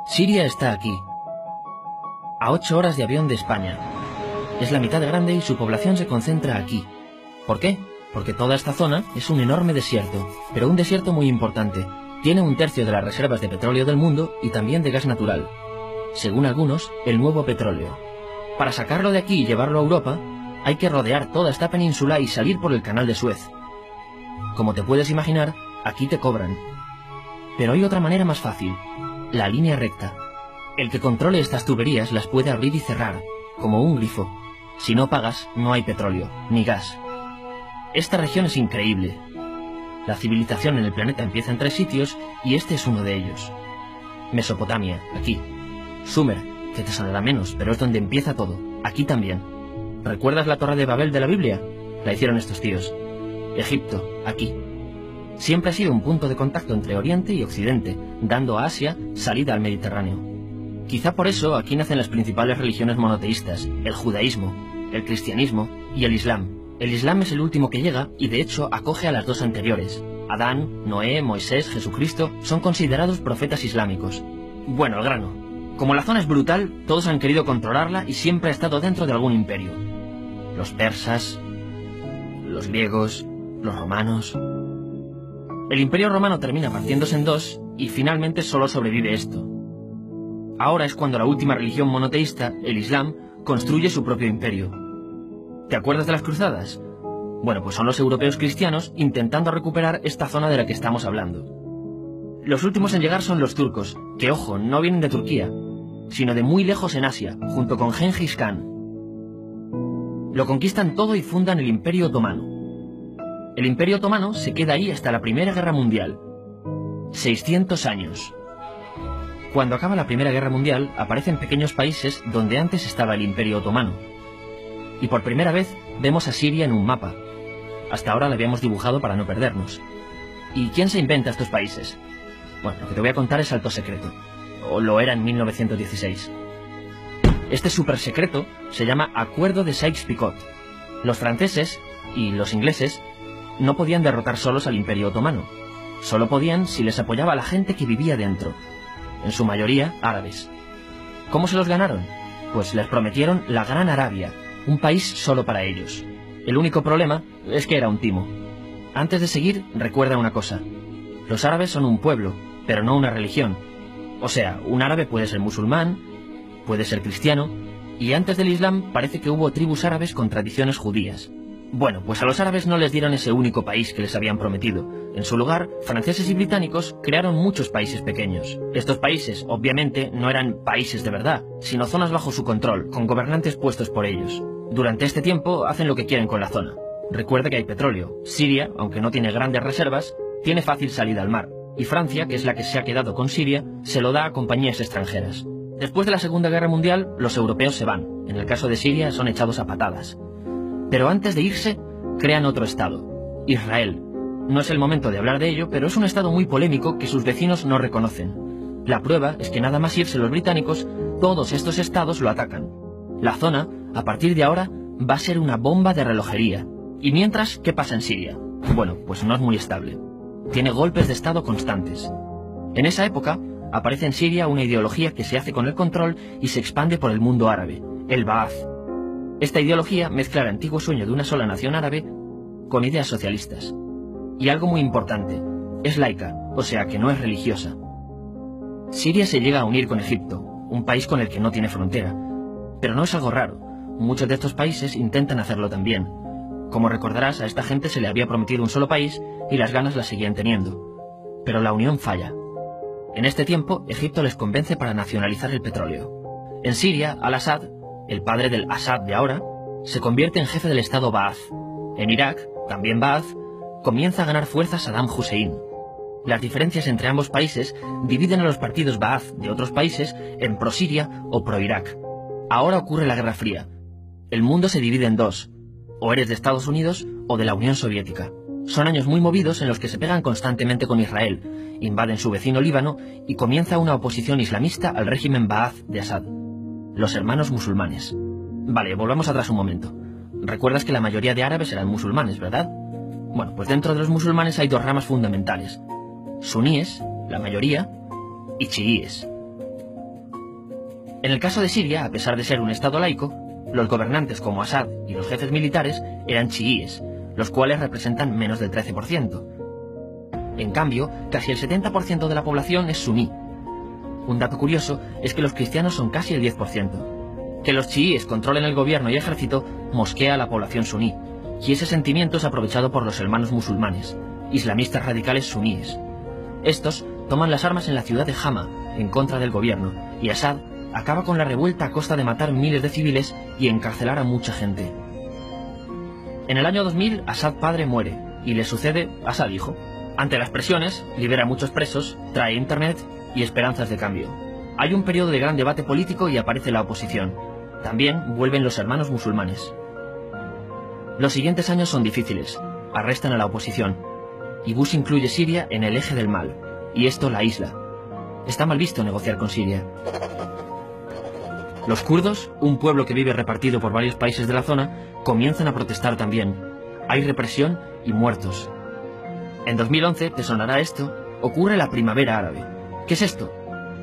Siria está aquí, a 8 horas de avión de España. Es la mitad grande y su población se concentra aquí. ¿Por qué? Porque toda esta zona es un enorme desierto, pero un desierto muy importante. Tiene 1/3 de las reservas de petróleo del mundo y también de gas natural. Según algunos, el nuevo petróleo. Para sacarlo de aquí y llevarlo a Europa, hay que rodear toda esta península y salir por el canal de Suez. Como te puedes imaginar, aquí te cobran. Pero hay otra manera más fácil, la línea recta. El que controle estas tuberías las puede abrir y cerrar, como un grifo. Si no pagas, no hay petróleo, ni gas. Esta región es increíble. La civilización en el planeta empieza en 3 sitios y este es uno de ellos. Mesopotamia, aquí. Sumer, que te sonará menos, pero es donde empieza todo, aquí también. ¿Recuerdas la Torre de Babel de la Biblia? La hicieron estos tíos. Egipto, aquí. Siempre ha sido un punto de contacto entre Oriente y Occidente, dando a Asia salida al Mediterráneo. Quizá por eso aquí nacen las principales religiones monoteístas, el judaísmo, el cristianismo y el islam. El islam es el último que llega y de hecho acoge a las 2 anteriores. Adán, Noé, Moisés, Jesucristo son considerados profetas islámicos. Bueno, al grano. Como la zona es brutal, todos han querido controlarla y siempre ha estado dentro de algún imperio. Los persas, los griegos, los romanos. El imperio romano termina partiéndose en 2 y finalmente solo sobrevive esto. Ahora es cuando la última religión monoteísta, el Islam, construye su propio imperio. ¿Te acuerdas de las cruzadas? Bueno, pues son los europeos cristianos intentando recuperar esta zona de la que estamos hablando. Los últimos en llegar son los turcos, que ojo, no vienen de Turquía, sino de muy lejos en Asia, junto con Gengis Khan. Lo conquistan todo y fundan el Imperio Otomano. El Imperio Otomano se queda ahí hasta la Primera Guerra Mundial. 600 años. Cuando acaba la Primera Guerra Mundial, aparecen pequeños países donde antes estaba el Imperio Otomano. Y por primera vez vemos a Siria en un mapa. Hasta ahora la habíamos dibujado para no perdernos. ¿Y quién se inventa estos países? Bueno, lo que te voy a contar es alto secreto. O lo era en 1916. Este súper secreto se llama Acuerdo de Sykes-Picot. Los franceses y los ingleses no podían derrotar solos al Imperio Otomano. Solo podían si les apoyaba la gente que vivía dentro. En su mayoría árabes. ¿Cómo se los ganaron? Pues les prometieron la Gran Arabia, un país solo para ellos. El único problema es que era un timo. Antes de seguir, recuerda una cosa. Los árabes son un pueblo, pero no una religión. O sea, un árabe puede ser musulmán, puede ser cristiano, y antes del Islam parece que hubo tribus árabes con tradiciones judías. Bueno, pues a los árabes no les dieron ese único país que les habían prometido. En su lugar, franceses y británicos crearon muchos países pequeños. Estos países, obviamente, no eran países de verdad, sino zonas bajo su control, con gobernantes puestos por ellos. Durante este tiempo hacen lo que quieren con la zona. Recuerda que hay petróleo. Siria, aunque no tiene grandes reservas, tiene fácil salida al mar. Y Francia, que es la que se ha quedado con Siria, se lo da a compañías extranjeras. Después de la Segunda Guerra Mundial, los europeos se van. En el caso de Siria, son echados a patadas. Pero antes de irse, crean otro estado, Israel. No es el momento de hablar de ello, pero es un estado muy polémico que sus vecinos no reconocen. La prueba es que nada más irse los británicos, todos estos estados lo atacan. La zona, a partir de ahora, va a ser una bomba de relojería. Y mientras, ¿qué pasa en Siria? Bueno, pues no es muy estable. Tiene golpes de estado constantes. En esa época, aparece en Siria una ideología que se hace con el control y se expande por el mundo árabe, el Ba'ath. Esta ideología mezcla el antiguo sueño de una sola nación árabe con ideas socialistas. Y algo muy importante, es laica, o sea que no es religiosa. Siria se llega a unir con Egipto, un país con el que no tiene frontera. Pero no es algo raro, muchos de estos países intentan hacerlo también. Como recordarás, a esta gente se le había prometido un solo país y las ganas las seguían teniendo. Pero la unión falla. En este tiempo, Egipto les convence para nacionalizar el petróleo. En Siria, Al-Assad, el padre del Assad de ahora, se convierte en jefe del estado Ba'ath. En Irak, también Ba'ath, comienza a ganar fuerza Saddam Hussein. Las diferencias entre ambos países dividen a los partidos Ba'ath de otros países en pro-Siria o pro-Irak. Ahora ocurre la Guerra Fría. El mundo se divide en 2. O eres de Estados Unidos o de la Unión Soviética. Son años muy movidos en los que se pegan constantemente con Israel, invaden su vecino Líbano y comienza una oposición islamista al régimen Ba'ath de Assad. Los hermanos musulmanes. Vale, volvamos atrás un momento. Recuerdas que la mayoría de árabes eran musulmanes, ¿verdad? Bueno, pues dentro de los musulmanes hay 2 ramas fundamentales. Suníes, la mayoría, y chiíes. En el caso de Siria, a pesar de ser un estado laico, los gobernantes como Assad y los jefes militares eran chiíes, los cuales representan menos del 13%. En cambio, casi el 70% de la población es suní. Un dato curioso es que los cristianos son casi el 10%. Que los chiíes controlen el gobierno y ejército mosquea a la población suní, y ese sentimiento es aprovechado por los hermanos musulmanes, islamistas radicales suníes. Estos toman las armas en la ciudad de Hama, en contra del gobierno, y Assad acaba con la revuelta a costa de matar miles de civiles y encarcelar a mucha gente. En el año 2000, Assad padre muere, y le sucede Assad hijo. Ante las presiones, libera a muchos presos, trae internet y esperanzas de cambio. Hay un periodo de gran debate político y aparece la oposición. También vuelven los hermanos musulmanes. Los siguientes años son difíciles. Arrestan a la oposición. Y Bush incluye Siria en el eje del mal, y esto la aísla. Está mal visto negociar con Siria. Los kurdos, un pueblo que vive repartido por varios países de la zona, comienzan a protestar también. Hay represión y muertos. En 2011, te sonará esto, ocurre la Primavera Árabe. ¿Qué es esto?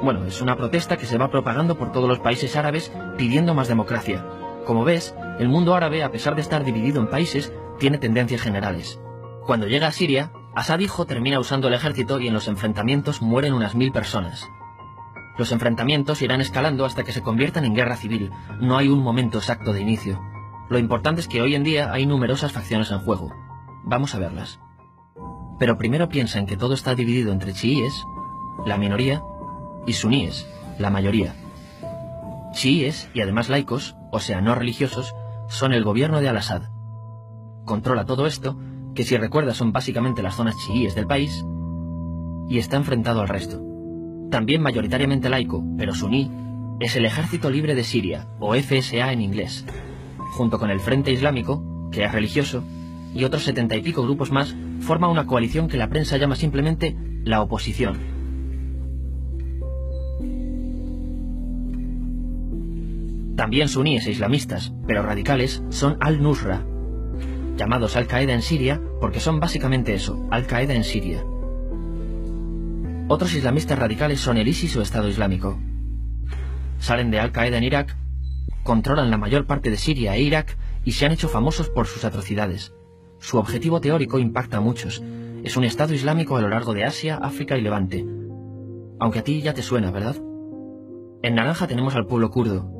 Bueno, es una protesta que se va propagando por todos los países árabes pidiendo más democracia. Como ves, el mundo árabe, a pesar de estar dividido en países, tiene tendencias generales. Cuando llega a Siria, Assad hijo termina usando el ejército y en los enfrentamientos mueren unas 1000 personas. Los enfrentamientos irán escalando hasta que se conviertan en guerra civil. No hay un momento exacto de inicio. Lo importante es que hoy en día hay numerosas facciones en juego. Vamos a verlas. Pero primero piensa en que todo está dividido entre chiíes, la minoría, y suníes, la mayoría. Chiíes, y además laicos, o sea, no religiosos, son el gobierno de Al-Assad. Controla todo esto, que si recuerdas son básicamente las zonas chiíes del país, y está enfrentado al resto. También mayoritariamente laico, pero suní, es el Ejército Libre de Siria, o FSA en inglés, junto con el Frente Islámico, que es religioso, y otros 70 y pico grupos más, forma una coalición que la prensa llama simplemente la oposición. También suníes e islamistas, pero radicales, son Al-Nusra, llamados Al-Qaeda en Siria porque son básicamente eso, Al-Qaeda en Siria. Otros islamistas radicales son el ISIS o Estado Islámico. Salen de Al-Qaeda en Irak, controlan la mayor parte de Siria e Irak y se han hecho famosos por sus atrocidades. Su objetivo teórico impacta a muchos. Es un Estado Islámico a lo largo de Asia, África y Levante. Aunque a ti ya te suena, ¿verdad? En naranja tenemos al pueblo kurdo,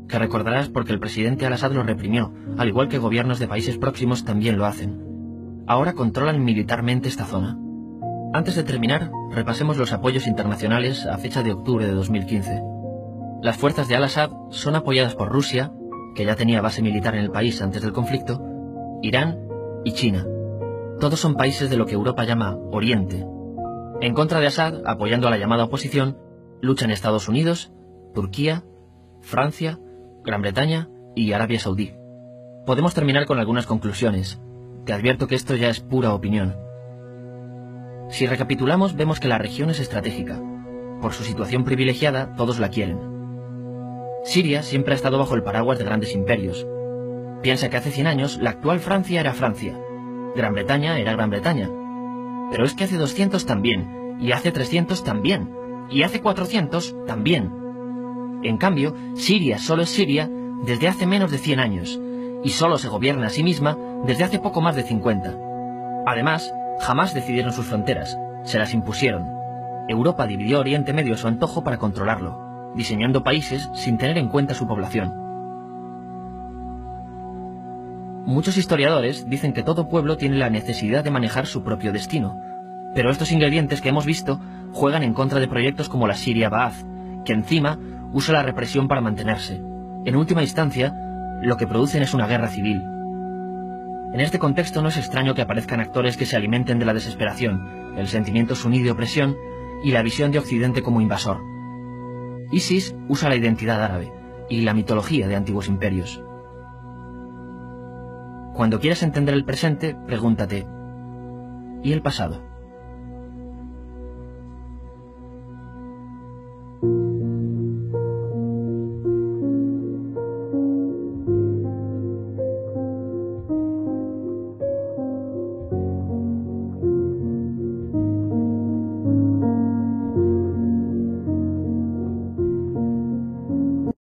que recordarás porque el presidente Al-Assad lo reprimió, al igual que gobiernos de países próximos también lo hacen. Ahora controlan militarmente esta zona. Antes de terminar, repasemos los apoyos internacionales a fecha de octubre de 2015. Las fuerzas de Al-Assad son apoyadas por Rusia, que ya tenía base militar en el país antes del conflicto, Irán y China. Todos son países de lo que Europa llama Oriente. En contra de Assad, apoyando a la llamada oposición, luchan Estados Unidos, Turquía, Francia, Gran Bretaña y Arabia Saudí. Podemos terminar con algunas conclusiones. Te advierto que esto ya es pura opinión. Si recapitulamos, vemos que la región es estratégica. Por su situación privilegiada, todos la quieren. Siria siempre ha estado bajo el paraguas de grandes imperios. Piensa que hace 100 años la actual Francia era Francia. Gran Bretaña era Gran Bretaña. Pero es que hace 200 también, y hace 300 también, y hace 400 también. En cambio, Siria solo es Siria desde hace menos de 100 años, y solo se gobierna a sí misma desde hace poco más de 50. Además, jamás decidieron sus fronteras, se las impusieron. Europa dividió Oriente Medio a su antojo para controlarlo, diseñando países sin tener en cuenta su población. Muchos historiadores dicen que todo pueblo tiene la necesidad de manejar su propio destino, pero estos ingredientes que hemos visto juegan en contra de proyectos como la Siria Ba'ath, que encima usa la represión para mantenerse. En última instancia, lo que producen es una guerra civil. En este contexto no es extraño que aparezcan actores que se alimenten de la desesperación, el sentimiento suní de opresión y la visión de Occidente como invasor. ISIS usa la identidad árabe y la mitología de antiguos imperios. Cuando quieras entender el presente, pregúntate, ¿y el pasado?